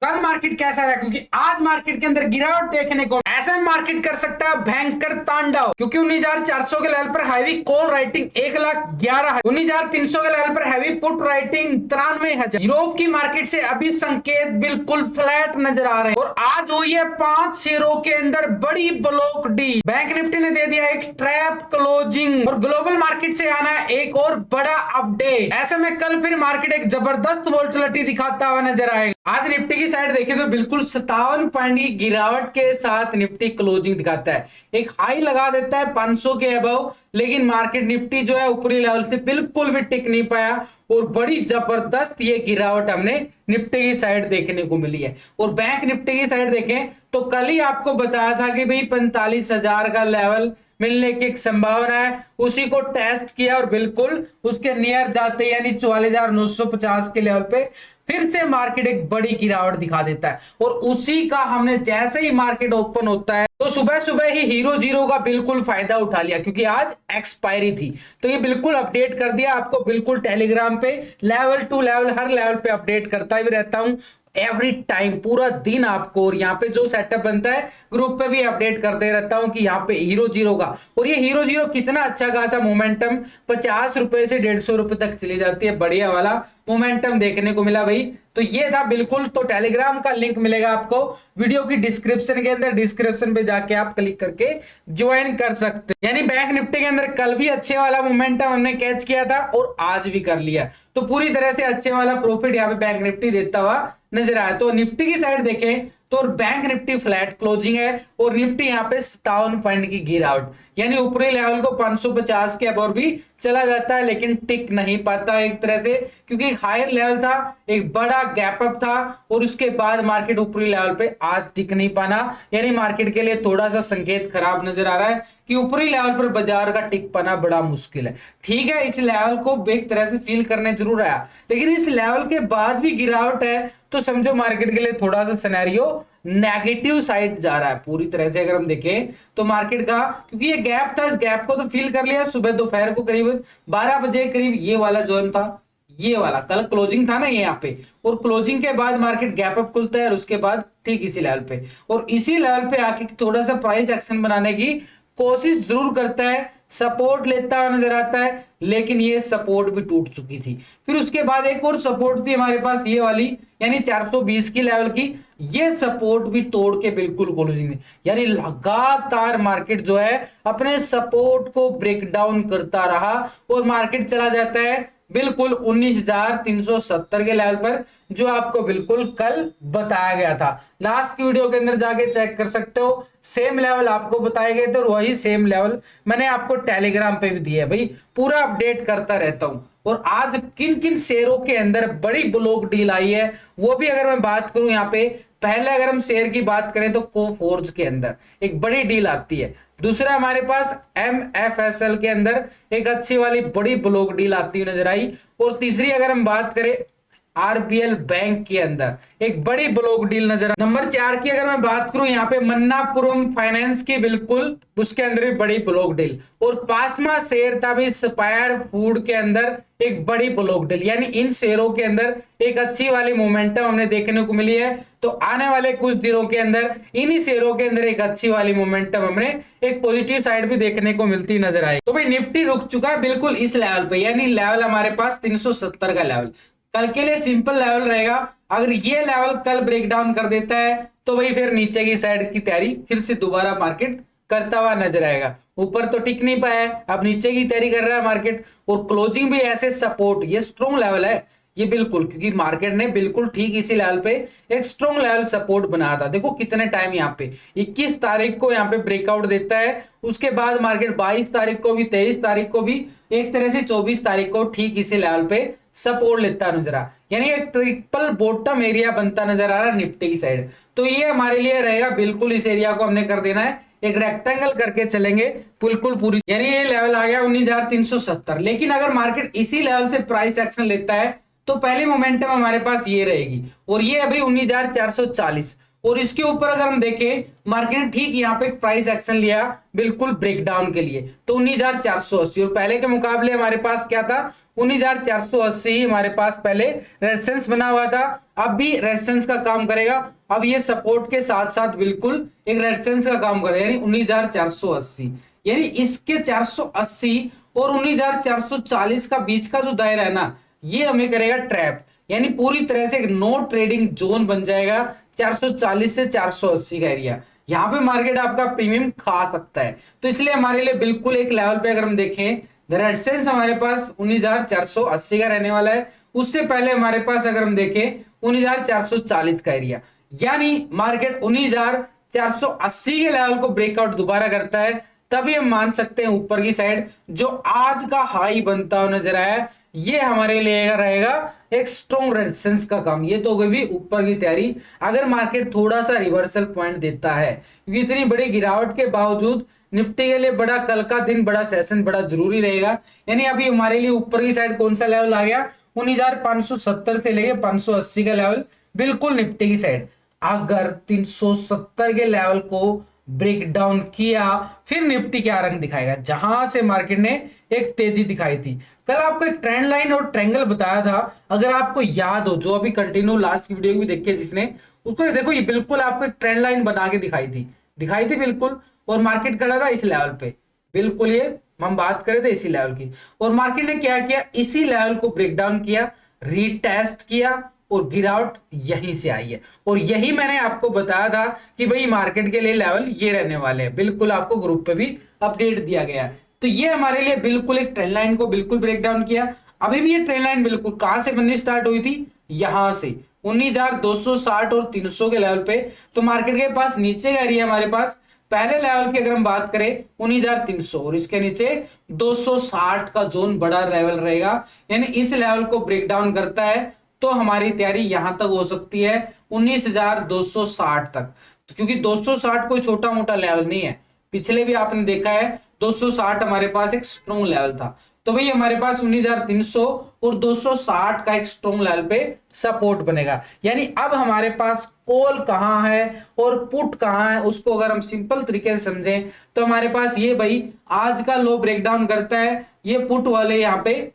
कल मार्केट कैसा रहा, क्योंकि आज मार्केट के अंदर गिरावट देखने को, ऐसे में मार्केट कर सकता है भयंकर तांडव, क्योंकि 19,400 के लेवल पर हैवी कॉल राइटिंग 1,11,000, 19,300 के लेवल पर हैवी पुट राइटिंग 93,000। यूरोप की मार्केट से अभी संकेत बिल्कुल फ्लैट नजर आ रहे हैं और आज हुई है 5 शेयरों के अंदर बड़ी ब्लॉक डी। बैंक निफ्टी ने दे दिया एक ट्रैप क्लोजिंग और ग्लोबल मार्केट से आना है एक और बड़ा अपडेट। ऐसे में कल फिर मार्केट एक जबरदस्त वोलेटिलिटी दिखाता हुआ नजर आएगा। आज निफ्टी की साइड देखें तो बिल्कुल 57 पॉइंट की गिरावट के साथ निफ्टी क्लोजिंग दिखाता है, एक हाई लगा देता है 500 के अबव, लेकिन मार्केट निफ्टी जो है ऊपरी लेवल से बिल्कुल भी टिक नहीं पाया और बड़ी जबरदस्त ये गिरावट हमने निफ्टी की साइड देखने को मिली है। और बैंक निफ्टी की साइड देखें तो कल ही आपको बताया था कि भाई 45,000 का लेवल मिलने की एक संभावना है, उसी को टेस्ट किया और बिल्कुल उसके नियर जाते यानी 44,950 के लेवल पे फिर से मार्केट एक बड़ी गिरावट दिखा देता है। और उसी का हमने जैसे ही मार्केट ओपन होता है तो सुबह सुबह ही हीरो जीरो का बिल्कुल फायदा उठा लिया, क्योंकि आज एक्सपायरी थी तो ये बिल्कुल अपडेट कर दिया आपको। बिल्कुल टेलीग्राम पे लेवल टू लेवल हर लेवल पे अपडेट करता ही रहता हूं एवरी टाइम, पूरा दिन आपको। और यहाँ पे जो सेटअप बनता है ग्रुप पे भी अपडेट करते रहता हूं कि यहाँ पे हीरो जीरो का, और ये हीरो जीरो कितना अच्छा खासा मोमेंटम 50 रुपए से 150 रुपए तक चली जाती है, बढ़िया वाला मोमेंटम देखने को मिला भाई। तो ये था बिल्कुल। तो टेलीग्राम का लिंक मिलेगा आपको वीडियो की डिस्क्रिप्शन के अंदर, डिस्क्रिप्शन पे जाके आप क्लिक करके ज्वाइन कर सकते हैं। यानी बैंक निफ्टी के अंदर कल भी अच्छे वाला मोमेंटम हमने कैच किया था और आज भी कर लिया, तो पूरी तरह से अच्छे वाला प्रॉफिट यहाँ पे बैंक निफ्टी देता हुआ नजर आया। तो निफ्टी की साइड देखें तो बैंक निफ्टी फ्लैट क्लोजिंग है और निफ्टी यहाँ पे 57 पॉइंट की गिरावट, यानी ऊपरी लेवल को 550 के अबोर भी चला जाता है लेकिन टिक नहीं पाता एक तरह से, क्योंकि एक हायर लेवल था, एक बड़ा गैप अप था और उसके बाद मार्केट ऊपरी लेवल पे आज टिक नहीं पाना, यानी मार्केट के लिए थोड़ा सा संकेत खराब नजर आ रहा है कि ऊपरी लेवल पर बाजार का टिक पाना बड़ा मुश्किल है। ठीक है, इस लेवल को एक तरह से फील करने जरूर आया, लेकिन इस लेवल के बाद भी गिरावट है तो समझो मार्केट के लिए थोड़ा सा सिनेरियो नेगेटिव साइड जा रहा है पूरी तरह से। अगर हम देखें तो मार्केट का, क्योंकि ये गैप था, इस गैप को तो फील कर लिया सुबह दोपहर को करीब 12 बजे करीब, ये वाला जोन था, ये वाला कल क्लोजिंग था ना ये यहाँ पे, और क्लोजिंग के बाद मार्केट गैप अप खुलता है और उसके बाद ठीक इसी लेवल पे, और इसी लेवल पे आके थोड़ा सा प्राइस एक्शन बनाने की कोशिश जरूर करता है, सपोर्ट लेता हुआ नजर आता है, लेकिन ये सपोर्ट भी टूट चुकी थी। फिर उसके बाद एक और सपोर्ट थी हमारे पास ये वाली, यानी 420 की लेवल की, ये सपोर्ट भी तोड़ के बिल्कुल क्लोजिंग में, यानी लगातार मार्केट जो है अपने सपोर्ट को ब्रेक डाउन करता रहा और मार्केट चला जाता है बिल्कुल 19,370 के लेवल पर, जो आपको बिल्कुल कल बताया गया था। लास्ट की वीडियो के अंदर जाके चेक कर सकते हो, सेम लेवल आपको बताए गए थे और वही सेम लेवल मैंने आपको टेलीग्राम पे भी दिया है भाई, पूरा अपडेट करता रहता हूं। और आज किन किन शेयरों के अंदर बड़ी ब्लॉक डील आई है वो भी अगर मैं बात करूं यहाँ पे, पहले अगर हम शेयर की बात करें तो कोफोर्ज के अंदर एक बड़ी डील आती है, दूसरा हमारे पास MFSL के अंदर एक अच्छी वाली बड़ी ब्लॉक डील आती हुई नजर आई, और तीसरी अगर हम बात करें RBL बैंक के अंदर एक बड़ी ब्लॉक डील नजर आई। नंबर 4 की अगर मैं बात करूं यहाँ पे मन्नापुरम फाइनेंस की, बिल्कुल उसके अंदर भी बड़ी ब्लॉक डील, और 5वां शेयर था भी स्पायर फूड के अंदर एक बड़ी ब्लॉक डील, यानी इन शेयरों के अंदर एक अच्छी वाली मोमेंटम हमने देखने को मिली है। तो आने वाले कुछ दिनों के अंदर इन्हीं शेयरों के अंदर एक अच्छी वाली मोमेंटम हमें एक पॉजिटिव साइड भी देखने को मिलती नजर आई। तो भाई निफ्टी रुक चुका है बिल्कुल इस लेवल पे, यानी लेवल हमारे पास 370 का लेवल कल के लिए सिंपल लेवल रहेगा। अगर ये लेवल कल ब्रेक डाउन कर देता है तो भाई फिर नीचे की साइड की तैयारी फिर से दोबारा मार्केट करता हुआ नजर आएगा। ऊपर तो टिक नहीं पाया, अब नीचे की तैयारी कर रहा है मार्केट, और क्लोजिंग भी ऐसे सपोर्ट, ये स्ट्रॉन्ग लेवल है ये बिल्कुल, क्योंकि मार्केट ने बिल्कुल ठीक इसी लेवल पे एक स्ट्रॉन्ग लेवल सपोर्ट बनाया था। देखो कितने टाइम यहाँ पे 21 तारीख को यहाँ पे ब्रेकआउट देता है, उसके बाद मार्केट 22 तारीख को भी, 23 तारीख को भी, एक तरह से 24 तारीख को ठीक इसी लेवल पे सपोर्ट लेता नजर आ, यानी एक ट्रिपल बॉटम एरिया बनता नजर आ रहा है निफ्टी की साइड। तो ये हमारे लिए रहेगा बिल्कुल, इस एरिया को हमने कर देना है, एक रेक्टेंगल करके चलेंगे बिल्कुल पूरी, यानी ये लेवल आ गया 19,370। लेकिन अगर मार्केट इसी लेवल से प्राइस एक्शन लेता है तो पहली मोमेंटम हमारे पास ये रहेगी, और ये अभी 19,440, और इसके ऊपर अगर हम देखें मार्केट ने ठीक यहाँ पे एक प्राइस एक्शन लिया बिल्कुल ब्रेकडाउन के लिए, तो 19,480, और पहले के मुकाबले हमारे पास क्या था 19,480 ही हमारे पास पहले रेजिस्टेंस बना हुआ था। अब भी रेजिस्टेंस का काम करेगा, अब ये सपोर्ट के साथ साथ बिल्कुल एक रेजिस्टेंस का काम करेगा, यानी 19,480, यानी इसके 480 और 19,440 का बीच का जो दायरा है ना, ये हमें करेगा ट्रैप, यानी पूरी तरह से एक नो ट्रेडिंग जोन बन जाएगा 440 से 480 का एरिया। यहाँ पे मार्केट आपका प्रीमियम खा सकता है, तो इसलिए हमारे लिए बिल्कुल एक लेवल पे अगर हम देखें रेजिस्टेंस हमारे पास 19,480 का रहने वाला है। उससे पहले हमारे पास अगर हम देखें 19,440 का एरिया, यानी मार्केट 19,480 के लेवल को ब्रेकआउट दोबारा करता है, तभी हम मान सकते हैं ऊपर की साइड जो आज का हाई बनता हुआ नजर आया, ये हमारे लिए रहेगा एक स्ट्रॉन्ग रेजिस्टेंस का काम। ये तो भी ऊपर की तैयारी अगर मार्केट थोड़ा सा रिवर्सल पॉइंट देता है, क्योंकि इतनी बड़ी गिरावट के बावजूद निफ्टी के लिए बड़ा कल का दिन बड़ा सेशन बड़ा जरूरी रहेगा। यानी अभी हमारे लिए ऊपर की साइड कौन सा लेवल आ गया 19,570 से लेके 580 का लेवल बिल्कुल निफ्टी की साइड। अगर 370 के लेवल को ब्रेक डाउन किया फिर निफ्टी क्या रंग दिखाएगा, जहां से मार्केट ने एक तेजी दिखाई थी। कल आपको एक ट्रेंड लाइन और ट्रायंगल बताया था, अगर आपको याद हो, जो अभी कंटिन्यू लास्ट की वीडियो भी देखी जिसने, उसको देखो, ये बिल्कुल आपको एक ट्रेंड लाइन बना के दिखाई थी बिल्कुल, और मार्केट खड़ा था इस लेवल पे बिल्कुल, ये हम बात करें थे इसी लेवल की, और मार्केट ने क्या किया इसी लेवल को ब्रेक डाउन किया, रीटेस्ट किया और गिरावट यहीं से आई है। और यही मैंने आपको बताया था कि भाई मार्केट के लिए लेवल ये रहने वाले हैं, बिल्कुल आपको ग्रुप पे भी अपडेट दिया गया है। तो ये हमारे लिए बिल्कुल एक ट्रेंड लाइन को बिल्कुल ब्रेक डाउन किया। अभी भी ये ट्रेंड लाइन बिल्कुल कहां से बननी स्टार्ट हुई थी, यहां से 19,260 और 300 के लेवल पे। तो मार्केट के पास नीचे का एरिया हमारे पास पहले लेवल की अगर हम बात करें 19,300 और इसके नीचे 260 का जोन बड़ा लेवल रहेगा, यानी इस लेवल को ब्रेक डाउन करता है तो हमारी तैयारी यहां तक हो सकती है 19,260 तक, तो क्योंकि 260 कोई छोटा मोटा लेवल नहीं है, पिछले भी आपने देखा है 260 हमारे पास एक स्ट्रॉन्ग लेवल था। तो भाई हमारे पास 19,300 और 260 का एक स्ट्रॉन्ग लेवल पे सपोर्ट बनेगा। यानी अब हमारे पास कॉल कहां है और पुट कहां है, उसको अगर हम सिंपल तरीके से समझें तो हमारे पास ये भाई आज का लो ब्रेकडाउन करता है, ये पुट वाले यहाँ पे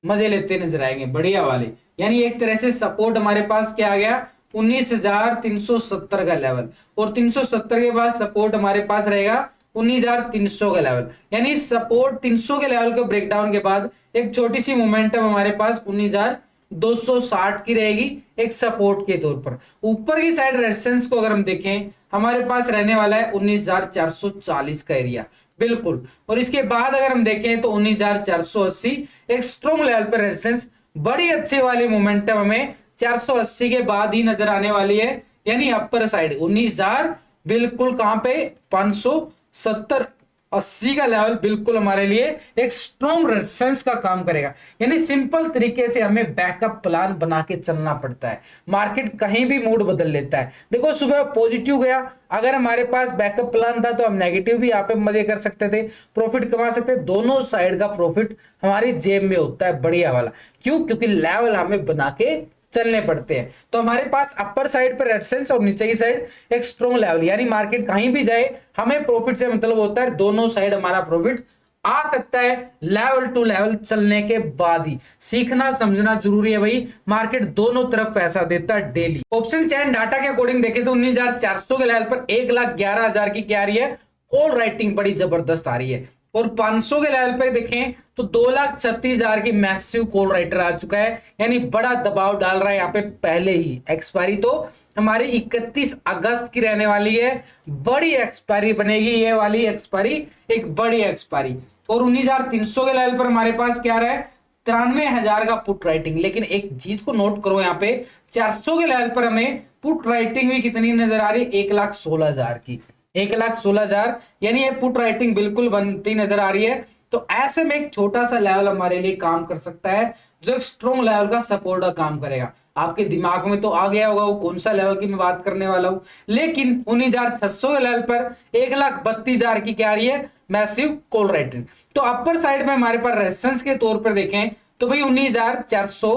मजे लेते नजर आएंगे बढ़िया वाले। यानी एक तरह से सपोर्ट हमारे पास क्या आ गया 19,370 का लेवल, और 370 के बाद सपोर्ट हमारे पास रहेगा 19,300 का लेवल। यानी सपोर्ट 300 के लेवल के ब्रेकडाउन के बाद एक छोटी सी मोमेंटम हमारे पास 19,260 की रहेगी एक सपोर्ट के तौर पर। ऊपर की साइड रेजिस्टेंस को अगर हम देखें हमारे पास रहने वाला है 19,440 का एरिया बिल्कुल, और इसके बाद अगर हम देखें तो 19,480 एक स्ट्रॉन्ग लेवल पर रेजिस्टेंस, बड़ी अच्छे वाली मोमेंटम हमें 480 के बाद ही नजर आने वाली है। यानी अपर साइड 19,000 बिल्कुल कहां पे 570 80 का लेवल बिल्कुल हमारे लिए एक स्ट्रॉन्ग रेजिस्टेंस का काम करेगा। यानी सिंपल तरीके से हमें बैकअप प्लान बना के चलना पड़ता है, मार्केट कहीं भी मूड बदल लेता है। देखो सुबह पॉजिटिव गया, अगर हमारे पास बैकअप प्लान था तो हम नेगेटिव भी यहाँ पे मजे कर सकते थे, प्रॉफिट कमा सकते थे, दोनों साइड का प्रॉफिट हमारी जेब में होता है बढ़िया वाला। क्यों? क्योंकि लेवल हमें बना के चलने पड़ते हैं। तो हमारे पास अपर साइड पर रेजिस्टेंस और नीचे की साइड एक स्ट्रॉन्ग लेवल, यानी मार्केट कहीं भी जाए हमें प्रॉफिट से मतलब होता है दोनों साइड हमारा प्रॉफिट आ सकता है। लेवल टू लेवल चलने के बाद ही सीखना समझना जरूरी है भाई, मार्केट दोनों तरफ पैसा देता है डेली। ऑप्शन चैन डाटा के अकॉर्डिंग देखें तो 19,400 के लेवल पर 1,11,000 की क्या आ रही है कॉल राइटिंग बड़ी जबरदस्त आ रही है, और 500 के लेवल पे देखें तो 2,36,000 की मैसिव कॉल राइटर आ चुका है, यानी बड़ा दबाव डाल रहा है यहाँ पे पहले ही। एक्सपायरी तो हमारी 31 अगस्त की रहने वाली है, बड़ी एक्सपायरी बनेगी ये वाली एक्सपायरी, एक बड़ी एक्सपायरी। और 19,300 के लेवल पर हमारे पास क्या रहा है 93,000 का पुट राइटिंग। लेकिन एक चीज को नोट करो यहाँ पे 400 के लेवल पर हमें पुट राइटिंग भी कितनी नजर आ रही है 1,16,000 की, 1,16,000, यानी ये पुट राइटिंग बिल्कुल बनती नजर आ रही है। तो ऐसे में एक छोटा सा लेवल हमारे लिए काम कर सकता है जो एक स्ट्रॉन्ग लेवल का सपोर्ट का काम करेगा। आपके दिमाग में तो आ गया होगा वो कौन सा लेवल की मैं बात करने वाला हूं, लेकिन 19,600 के लेवल पर 1,32,000 की क्या आ रही है मैसिव कॉल राइटिंग। तो अपर साइड में हमारे पास रेजिस्टेंस के तौर पर देखें तो भाई 19,400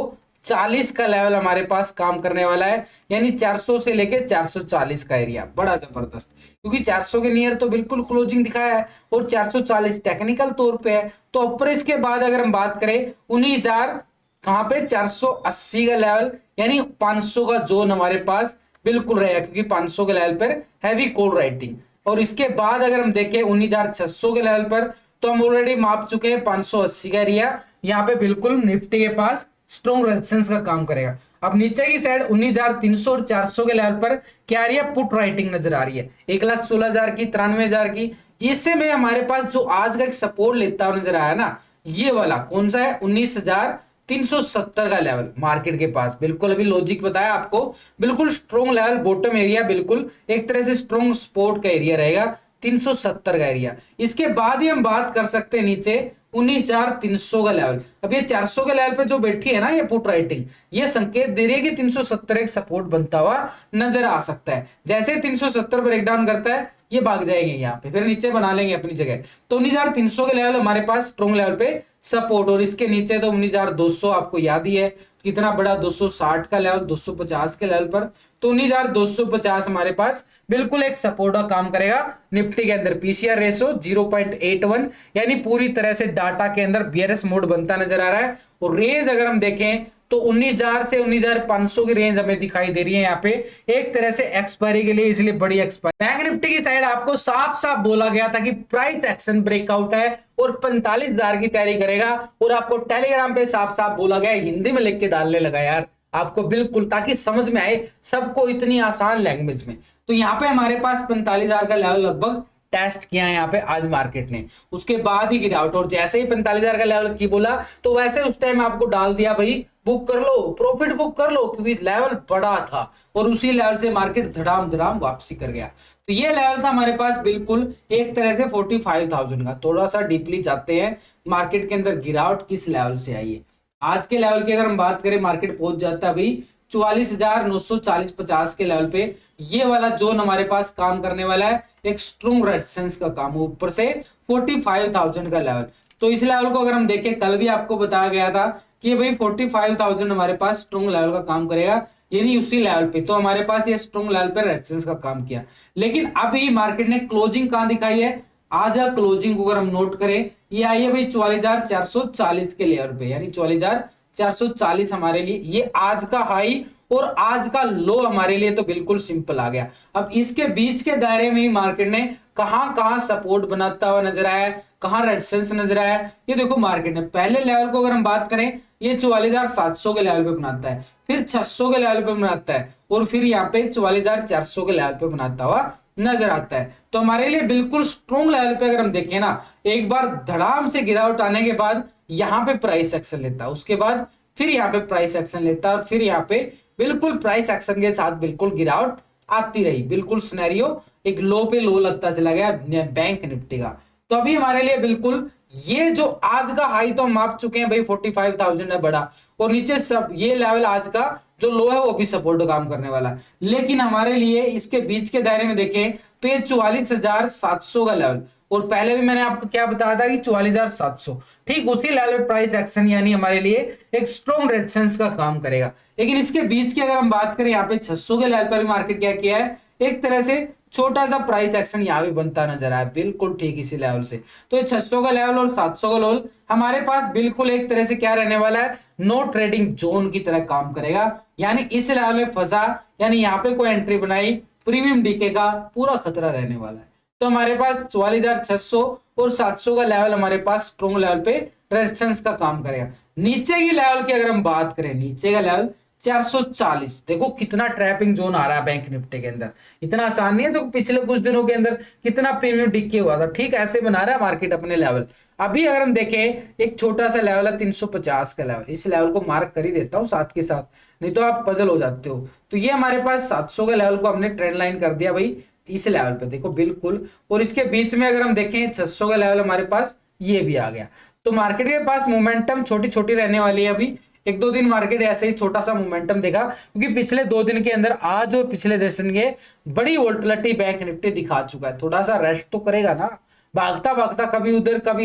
440 का लेवल हमारे पास काम करने वाला है, यानी 400 से लेके 440 का एरिया बड़ा जबरदस्त, क्योंकि 400 के नियर तो बिल्कुल क्लोजिंग दिखाया है और 440 टेक्निकल तौर पे है। तो ऊपर इसके बाद अगर हम बात करें 19,000 कहां पे 480 का लेवल, यानी 500 का जोन हमारे पास बिल्कुल रहेगा, क्योंकि 500 के लेवल पर हैवी कॉल राइटिंग। और इसके बाद अगर हम देखें 19,600 के लेवल पर, तो हम ऑलरेडी माप चुके हैं 580 का एरिया, यहाँ पे बिल्कुल निफ्टी के पास स्ट्रॉन्ग रेजिस्टेंस का काम करेगा। अब नीचे की साइड 19,300 और 400 के लेवल पर क्या आ रही है, पुट राइटिंग नजर आ रही है 1,16,000 की, 93,000 की। इससे में हमारे पास जो आज का एक सपोर्ट लेता हुआ नजर आया ना, ये वाला कौन सा है, 19,370 का लेवल मार्केट के पास। बिल्कुल अभी लॉजिक बताया आपको, बिल्कुल स्ट्रॉन्ग लेवल, बॉटम एरिया, बिल्कुल एक तरह से स्ट्रॉन्ग सपोर्ट का एरिया रहेगा 370 का एरिया। इसके बाद ही हम बात कर सकते हैं नीचे 19,300 का लेवल। अब ये 400 के लेवल पे जो बैठी है ना ये पुट राइटिंग, ये संकेत दे रही है कि 370 एक सपोर्ट बनता हुआ नजर आ सकता है। जैसे 370 ब्रेक डाउन करता है ये भाग जाएंगे यहाँ पे, फिर नीचे बना लेंगे अपनी जगह। तो 19,300 के लेवल हमारे पास स्ट्रॉन्ग लेवल पे सपोर्ट, और इसके नीचे तो 19,200 आपको याद ही है कितना बड़ा, 260 का लेवल, 250 के लेवल पर। तो 19,250 हमारे पास बिल्कुल एक सपोर्ट का काम करेगा निफ्टी के अंदर। पीसीआर रेशो 0.81, यानी पूरी तरह से डाटा के अंदर बियरस मोड बनता नजर आ रहा है। और रेंज अगर हम देखें तो 19,000 से 19,500 की रेंज हमें दिखाई दे रही है यहाँ पे, एक तरह से एक्सपायरी के लिए, इसलिए बड़ी एक्सपायरी। बैंक निफ्टी की साइड आपको साफ साफ बोला गया था कि प्राइस एक्शन ब्रेकआउट है और 45,000 की तैयारी करेगा, और आपको टेलीग्राम पे साफ साफ बोला गया, हिंदी में लिख के डालने लगा यार आपको, बिल्कुल ताकि समझ में आए सबको इतनी आसान लैंग्वेज में। तो यहाँ पे हमारे पास 45,000 का लेवल लगभग टेस्ट किया है यहाँ पे आज मार्केट ने, उसके बाद ही गिरावट। और जैसे ही 45,000 का लेवल की बोला तो वैसे उस टाइम आपको डाल दिया भाई बुक कर लो, प्रॉफिट बुक कर लो, क्योंकि लेवल बड़ा था और उसी लेवल से मार्केट धड़ाम धड़ाम वापसी कर गया। तो ये लेवल था हमारे पास बिल्कुल एक तरह से 45,000 का। थोड़ा सा डीपली जाते हैं मार्केट के अंदर गिरावट किस लेवल से आई है। आज के लेवल की अगर हम बात करें, मार्केट पहुंच जाता है भाई 44,940-50 के लेवल पे। ये वाला जोन हमारे पास काम करने वाला है, एक स्ट्रॉन्ग रेजिस्टेंस का काम, ऊपर से 45,000 का लेवल। तो इस लेवल को अगर हम देखें, कल भी आपको बताया गया था कि भाई 45,000 हमारे पास स्ट्रॉन्ग लेवल का काम करेगा, यानी उसी लेवल पे। तो हमारे पास ये स्ट्रॉन्ग लेवल पे रेजिस्टेंस का काम किया, लेकिन अभी मार्केट ने क्लोजिंग कहां दिखाई है, आज क्लोजिंग को अगर हम नोट करें, ये आई है भाई 44,440 के लेवल पे, यानी 44,440 हमारे लिए ये आज का हाई और आज का लो हमारे लिए तो बिल्कुल सिंपल आ गया। अब इसके बीच के दायरे में ही मार्केट ने कहां कहां सपोर्ट बनाता हुआ नजर आया, कहां रेजिस्टेंस नजर आया, ये देखो मार्केट ने पहले लेवल को अगर हम बात करें, ये 44,700 के लेवल पे बनाता है, फिर 600 के लेवल पे बनाता है, और फिर यहाँ पे 44,400 के लेवल पे बनाता हुआ नजर आता है। तो हमारे लिए बिल्कुल स्ट्रॉन्ग लेवल पे अगर हम देखें ना, एक बार धड़ाम से गिरावट आने के बाद यहाँ पे प्राइस एक्शन लेता है, उसके बाद फिर यहाँ पे प्राइस एक्शन लेता है, और फिर यहाँ पे बिल्कुल प्राइस एक्शन के साथ बिल्कुल गिरावट आती रही। बिल्कुल सिनेरियो एक लो पे लो लगता चला गया बैंक निफ्टी का। तो अभी हमारे लिए बिल्कुल ये जो आज का हाई तो हम माप चुके हैं भाई 45,000 है बड़ा, और नीचे सब ये लेवल आज का जो लो है वो भी सपोर्ट काम करने वाला। लेकिन हमारे लिए इसके बीच के दायरे में देखें तो ये 44,700 का लेवल, और पहले भी मैंने आपको क्या बताया था कि 44,700, ठीक उसी लेवल पे प्राइस एक्शन यानी हमारे लिए एक स्ट्रॉन्ग रेजिस्टेंस का काम करेगा। लेकिन इसके बीच की अगर हम बात करें, यहाँ पे 600 के लेवल पर मार्केट क्या किया है, एक तरह से छोटा सा प्राइस एक्शन यहाँ भी बनता नजर आया, बिल्कुल ठीक इसी लेवल से। तो ये 600 का लेवल और 700 का लेवल हमारे पास बिल्कुल एक तरह से क्या रहने वाला है, नो ट्रेडिंग जोन की तरह काम करेगा। यानी इस लेवल में फंसा, यानी यहाँ पे कोई एंट्री बनाई, प्रीमियम डीके का पूरा खतरा रहने वाला है। तो हमारे पास 44,600 और 700 का लेवल हमारे पास स्ट्रॉन्ग लेवल पे रेजिस्टेंस का काम करेगा। नीचे की लेवल की अगर हम बात करें, नीचे का लेवल 440, देखो कितना ट्रैपिंग जोन आ रहा है बैंक निफ्टी के अंदर, इतना आसान नहीं है। तो पिछले कुछ दिनों के अंदर कितना प्रीमियम डिक्के हुआ था, ठीक ऐसे बना रहा है मार्केट अपने लेवल। अभी अगर हम देखें, एक छोटा सा लेवल है 350 का लेवल, इस लेवल को मार्क कर ही देता हूं साथ के साथ, नहीं तो आप पजल हो जाते हो। तो ये हमारे पास 700 के लेवल को हमने ट्रेंड लाइन कर दिया भाई इस लेवल पे, देखो बिल्कुल। और इसके बीच में अगर हम देखें 600 का लेवल हमारे पास ये भी आ गया। तो मार्केट के पास मोमेंटम छोटी छोटी रहने वाली है। अभी एक दो दिन मार्केट ऐसे ही छोटा सा मोमेंटम देगा, क्योंकि पिछले 2 दिन के अंदर आज और पिछले 10 दिन के बड़ी वोलेटिलिटी बैंक निफ्टी दिखा चुका है। थोड़ा सा रेस्ट तो करेगा ना, भागता भागता कभी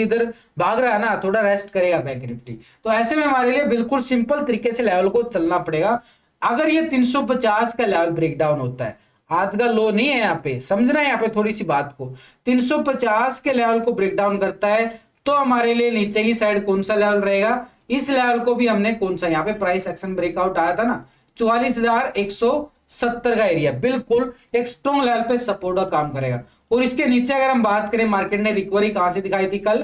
इधर भाग रहा है ना, थोड़ा रेस्ट करेगा बैंक निफ्टी। तो ऐसे में हमारे लिए बिल्कुल सिंपल तरीके से लेवल को चलना पड़ेगा। अगर ये 350 का लेवल ब्रेक डाउन होता है, आज का लो नहीं है, यहाँ पे समझना है यहाँ पे थोड़ी सी बात को, 350 के लेवल को ब्रेक डाउन करता है तो हमारे लिए नीचे की साइड कौन सा लेवल रहेगा, इस लेवल को भी हमने कौन सा, यहाँ पे प्राइस एक्शन ब्रेकआउट आया था ना 44,170 का एरिया, बिल्कुल एक स्ट्रॉन्ग लेवल पे सपोर्ट का काम करेगा। और इसके नीचे अगर हम बात करें, मार्केट ने रिकवरी कहां से दिखाई थी कल,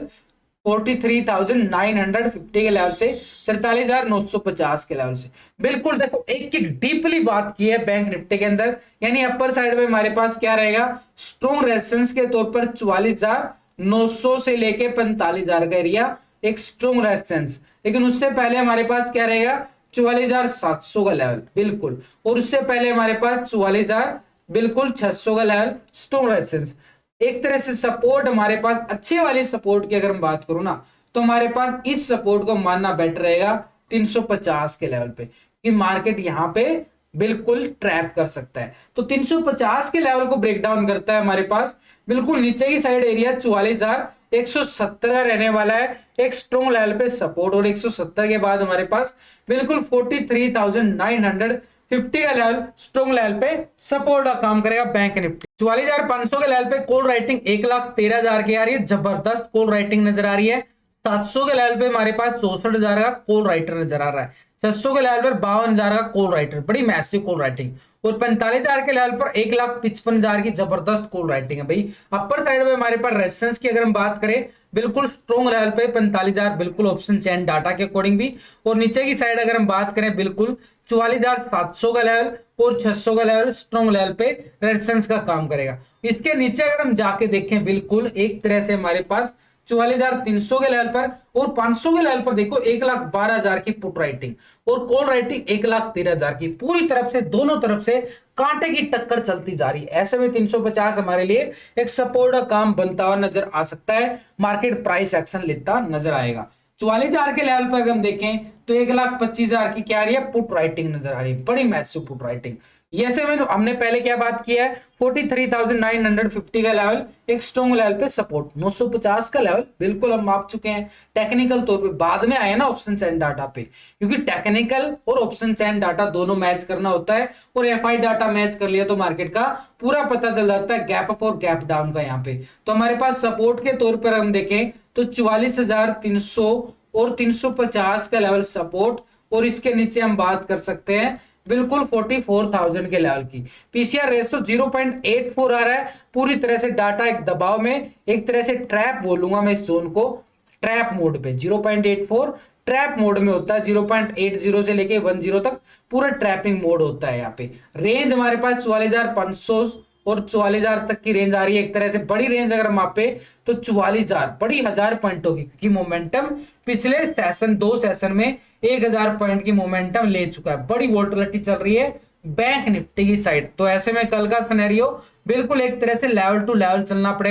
43,950 के लेवल से 43,950 के लेवल से। बिल्कुल देखो एक एक डीपली बात की है बैंक निफ्टी के अंदर, यानी अपर साइड में हमारे पास क्या रहेगा, स्ट्रॉन्ग रेजिस्टेंस के तौर पर 44,900 से लेके 45,000 का एरिया एक स्ट्रॉन्ग रेजिस्टेंस। लेकिन उससे पहले हमारे पास क्या रहेगा, 44,700 का लेवल बिल्कुल, और उससे पहले हमारे पास 44,000 बिल्कुल 600 का लेवल स्ट्रॉन्ग रेजिस्टेंस। एक तरह से सपोर्ट हमारे पास अच्छे वाली सपोर्ट की अगर हम बात करूं ना, तो हमारे पास इस सपोर्ट को मानना बेटर रहेगा 350 के लेवल पे, कि मार्केट यहां पे बिल्कुल ट्रैप कर सकता है। तो 350 के लेवल को ब्रेक डाउन करता है हमारे पास, बिल्कुल नीचे की साइड एरिया 44,170 का रहने वाला है एक स्ट्रॉन्ग लेवल पे सपोर्ट, और 170 के बाद हमारे पास बिल्कुल 43,950 का लेवल स्ट्रॉन्ग लेवल पे सपोर्ट का काम करेगा बैंक निफ्टी। 44,500 के लेवल पे कॉल राइटिंग 1,13,000 की आ रही है, जबरदस्त कॉल राइटिंग नजर आ रही है। 700 के लेवल पे हमारे पास 64,000 का कॉल राइटर नजर आ रहा है। 600 के लेवल पर 52,000 का कॉल राइटर, बड़ी मैसिव कॉल राइटिंग। और 45,000 के लेवल पर 1,55,000 की जबरदस्त कॉल राइटिंग है भाई। अपर साइड में हमारे पास रेजिस्टेंस की अगर हम बात करें, बिल्कुल स्ट्रॉन्ग लेवल पे 45,000 बिल्कुल ऑप्शन चैन डाटा के अकॉर्डिंग भी, और नीचे की साइड अगर हम बात करें बिल्कुल 44,700 का लेवल और 600 का लेवल स्ट्रॉन्ग लेवल पे रेजिस्टेंस का काम करेगा। इसके नीचे अगर हम जाके देखें, बिल्कुल एक तरह से हमारे पास 44,300 के लेवल पर और 500 के लेवल पर देखो 1,12,000 की पुट राइटिंग और कॉल राइटिंग 1,13,000 की, पूरी तरफ से दोनों तरफ से कांटे की टक्कर चलती जा रही है। ऐसे में 350 हमारे लिए एक सपोर्ट का काम बनता हुआ नजर आ सकता है, मार्केट प्राइस एक्शन लेता नजर आएगा। 44,000 के लेवल पर अगर हम देखें तो 1,25,000 की क्या आ रही है, पुट राइटिंग नजर आ रही है, बड़ी मैसिव पुट राइटिंग। ऐसे में हमने पहले क्या बात किया है, 43,950 का लेवल एक स्ट्रॉन्ग लेवल पे सपोर्ट, 950 का लेवल बिल्कुल हम माप चुके हैं टेक्निकल तौर पे, बाद में आए ना ऑप्शन चैन डाटा पे, क्योंकि टेक्निकल और ऑप्शन चैन डाटा दोनों मैच करना होता है, और एफआई डाटा मैच कर लिया तो मार्केट का पूरा पता चल जाता है गैप अप और गैप डाउन का। यहाँ पे तो हमारे पास सपोर्ट के तौर पर हम देखें तो 44,300 और 350 का लेवल सपोर्ट, और इसके नीचे हम बात कर सकते हैं बिल्कुल 44,000 के लेवल की। पीसीआर रेशो 0.84 आ रहा है, पूरी तरह से डाटा एक दबाव में, एक तरह से ट्रैप बोलूंगा मैं इस जोन को, ट्रैप मोड पे 0.84 ट्रैप मोड में होता है, 0.80 से लेके 10 तक पूरा ट्रैपिंग मोड होता है। यहाँ पे रेंज हमारे पास 44,500 और 44,000 तक की रेंज आ रही है, एक तरह से बड़ी रेंज अगर मापे तो 44,000 बड़ी 1,000 पॉइंटों की, क्योंकि मोमेंटम पिछले सेशन 2 सेशन में 1,000 पॉइंट की मोमेंटम ले चुका है, बड़ी वोलेटिलिटी चल रही है बैंक निफ्टी की साइड। तो ऐसे में कल का सिनेरियो बिल्कुल एक तरह से लेवल टू लेवल चलना पड़ेगा।